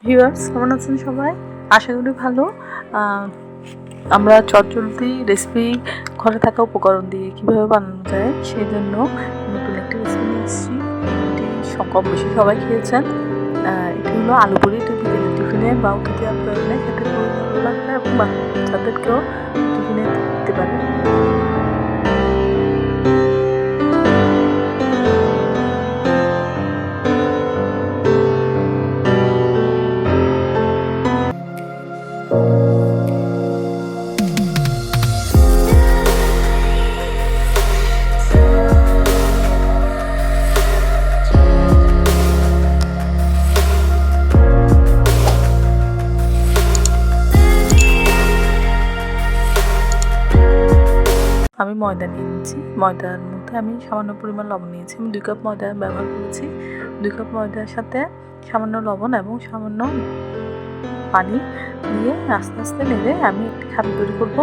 Viewers, কেমন আছেন সবাই? আশা করি ভালো। আমরা চটজলদি রেসিপি ঘরে থাকা উপকরণ দিয়ে কীভাবে বানানো যায় সেই জন্য নতুন একটা রেসিপি নিয়ে এসেছি। এটি কম বেশি সবাই খেয়েছেন। এটি হলো আলু পুরি। এটি বিকেলের টিফিনে বা অতিথি আপ্যায়নে খেতে খুবই ভালো লাগবে এবং বাচ্চাদেরকেও টিফিনে দিতে পারেন। আমি ময়দা নিয়ে নিচ্ছি। ময়দার মধ্যে আমি সামান্য পরিমাণ লবণ নিয়েছি। আমি 2 কাপ ময়দা ব্যবহার করেছি। 2 কাপ ময়দার সাথে সামান্য লবণ এবং সামান্য পানি দিয়ে আস্তে আস্তে নেড়ে আমি একটি খামি তৈরি করব।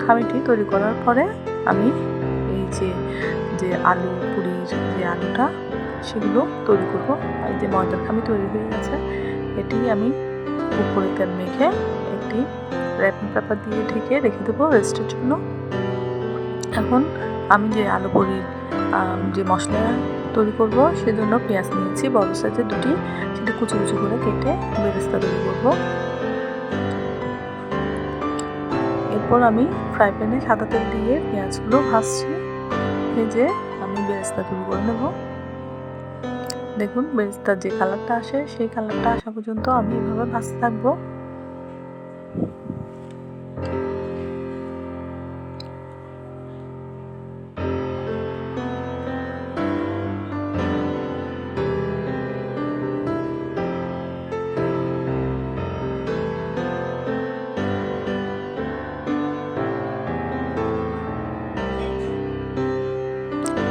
খামিটি তৈরি করার পরে আমি এই যে আলু পুরির যে আলুটা সেগুলো তৈরি করব। এই যে ময়দার খামি তৈরি হয়ে গেছে, এটি আমি উপরে তেল মেখে একটি র্যাপিং পেপার দিয়ে ঢেকে রেখে দেবো রেস্টের জন্য। এখন আমি যে আলু পুরির যে মশলা তৈরি করব সেজন্য পেঁয়াজ নিয়েছি বড় সাইজের 2টি, সেটি কুচি কুচি করে কেটে বেরেস্তা তৈরি করব। এরপর আমি ফ্রাই প্যানে সাদা তেল দিয়ে পেঁয়াজগুলো ভাজছি। ভেজে আমি বেরেস্তা তৈরি করে নেব। দেখুন বেরেস্তার যে কালারটা আসে সেই কালারটা আসা পর্যন্ত আমি এভাবে ভাজতে থাকবো।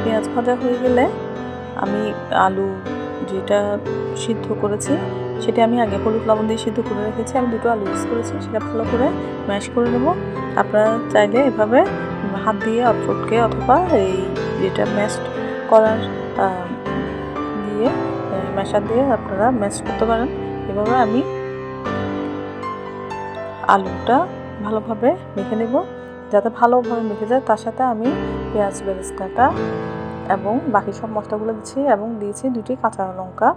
পেঁয়াজ ভাজা হয়ে গেলে আমি আলু যেটা সিদ্ধ করেছি সেটা আমি আগে হলুদ লবণ দিয়ে সিদ্ধ করে রেখেছি। আমি 2টো আলু ইউজ করেছি, সেটা ভালো করে ম্যাশ করে নেব। আপনারা চাইলে এভাবে হাত দিয়ে চটকে অথবা এই যেটা ম্যাশ করার দিয়ে ম্যাশার দিয়ে আপনারা ম্যাশ করতে পারেন। এভাবে আমি আলুটা ভালোভাবে মেখে নেব। যাতে ভালোভাবে মেখে যায় তার সাথে আমি পেঁয়াজ বেরেস্তাটা এবং বাকি সব মশলাগুলো দিচ্ছি এবং দিয়েছি 2টি কাঁচা লঙ্কা।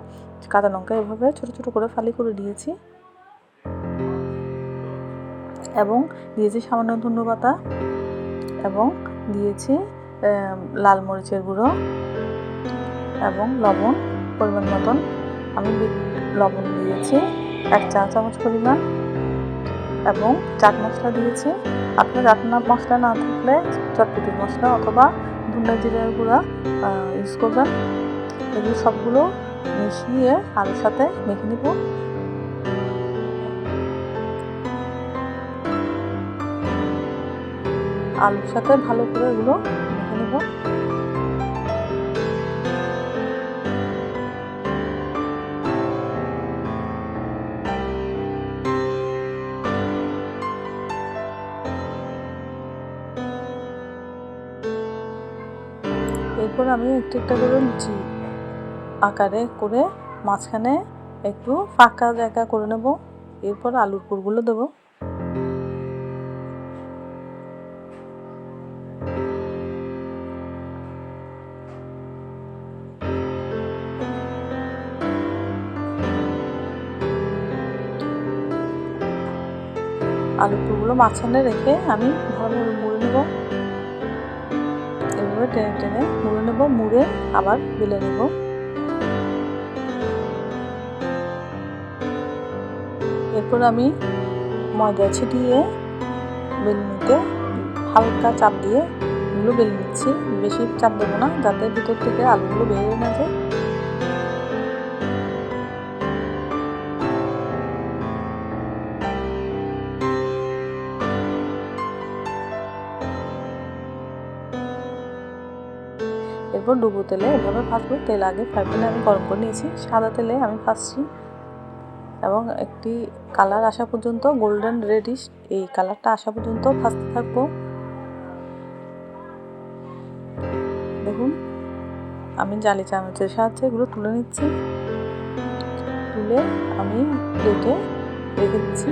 এভাবে ছোট ছোট করে ফালি করে দিয়েছি এবং দিয়েছি সামান্য ধনেপাতা এবং দিয়েছি লাল মরিচের গুঁড়ো এবং লবণ পরিমাণ মতন। আমি লবণ দিয়েছি 1 চা চামচ পরিমাণ এবং চাট মশলা দিয়েছি। আপনার চাট মশলা না থাকলে চটপটির মশলা অথবা ধনে জিরার গুঁড়া ইউজ করবেন। এগুলো সবগুলো মিশিয়ে আলুর সাথে মেখে নিব। আলুর সাথে ভালো করে এগুলো মেখে নেব। এরপর আমি একটা করে লুচি আকারে করে মাঝখানে একটু ফাঁকা জায়গা করে নেব। এরপর আলুর পুরগুলো দেবো। আলুর পুরগুলো মাঝখানে রেখে আমি ভালোভাবে মুড়ে নেব। এভাবে টেনে টেনে মুড়ে নেব, মুড়ে আবার বেলে নেব। এরপর আমি ময়দা ছিটিয়ে বেলুনিতে হালকা চাপ দিয়ে এগুলো বেলে নিচ্ছি। বেশি চাপ দেবো না যাতে ভিতর থেকে আলুগুলো বেরিয়ে না যায়। এরপর ডুবো তেলে এভাবে ভাজবো। তেল আগে ফ্রাই প্যানে আমি গরম করে নিয়েছি, সাদা তেলে আমি ভাজছি এবং একটি কালার আসা পর্যন্ত, গোল্ডেন রেডিশ এই কালারটা আসা পর্যন্ত ভাজতে থাকবো। দেখুন আমি জালি চামচের সাহায্যে এগুলো তুলে নিচ্ছি। তুলে আমি প্লেটে রেখে দিচ্ছি।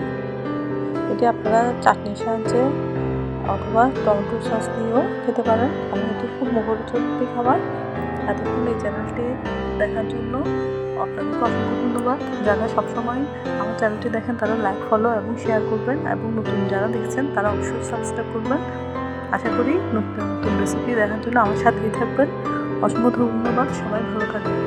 এটি আপনারা চাটনির সাহায্যে অথবা টমেটো সস দিয়েও খেতে পারেন। আমি এটি খুব মুখরোচক খাবার। এতক্ষণ এই চ্যানেলটি দেখার জন্য আপনাদেরকে অসংখ্য ধন্যবাদ। যারা সবসময় আমার চ্যানেলটি দেখেন তারা লাইক, ফলো এবং শেয়ার করবেন, এবং নতুন যারা দেখছেন তারা অবশ্যই সাবস্ক্রাইব করবেন। আশা করি নতুন নতুন রেসিপি দেখার জন্য আমার সাথেই থাকবেন। অসংখ্য ধন্যবাদ। সবাই ভালো থাকবেন।